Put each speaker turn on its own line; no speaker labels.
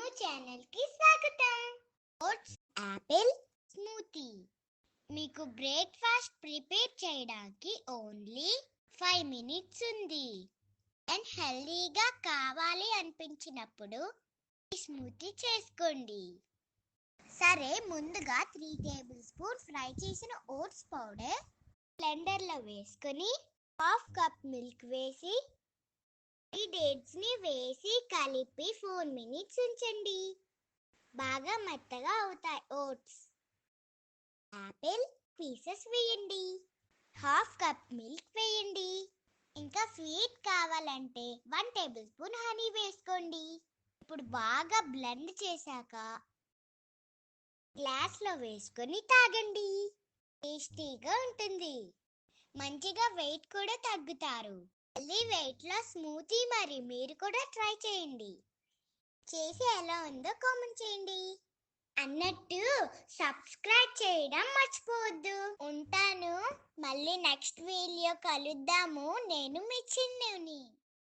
New channel కి స్వాగతం. Oats apple smoothie. మీకు బ్రేక్ఫాస్ట్ ప్రిపేర్ చేయడానికి ఓన్లీ 5 మినిట్స్ ఉంది. అండ్ హెల్దీగా కావాలి అనిపించినప్పుడు ఈ స్మూతీ చేసుకోండి. సరే, ముందుగా 3 టేబుల్ స్పూన్ ఫ్రై చేసిన ఓట్స్ పౌడర్ బ్లెండర్లో వేసుకొని హాఫ్ కప్ మిల్క్ వేసి ఈ డేట్స్ ని వేసి కలిపి 4 మినిట్స్ ఉంచండి. బాగా మెత్తగా అవుతాయి ఓట్స్. యాపిల్ పీసెస్ వేయండి. హాఫ్ కప్ మిల్క్ వేయండి. ఇంకా స్వీట్ కావాలంటే 1 టేబుల్ స్పూన్ హనీ వేసుకోండి. ఇప్పుడు బాగా బ్లెండ్ చేశాక గ్లాస్లో వేసుకొని తాగండి. టేస్టీగా ఉంటుంది. మంచిగా వెయిట్ కూడా తగ్గుతారు. హెల్దీ వెయిట్ లో స్మూతీ మరి మీరు కూడా ట్రై చేయండి. చేసి ఎలా ఉందో కామెంట్ చేయండి. అన్నట్టు సబ్స్క్రైబ్ చేయడం మర్చిపోవద్దు. ఉంటాను. మళ్ళీ నెక్స్ట్ వీడియో కలుద్దాము. నేను మీ చిన్నుని.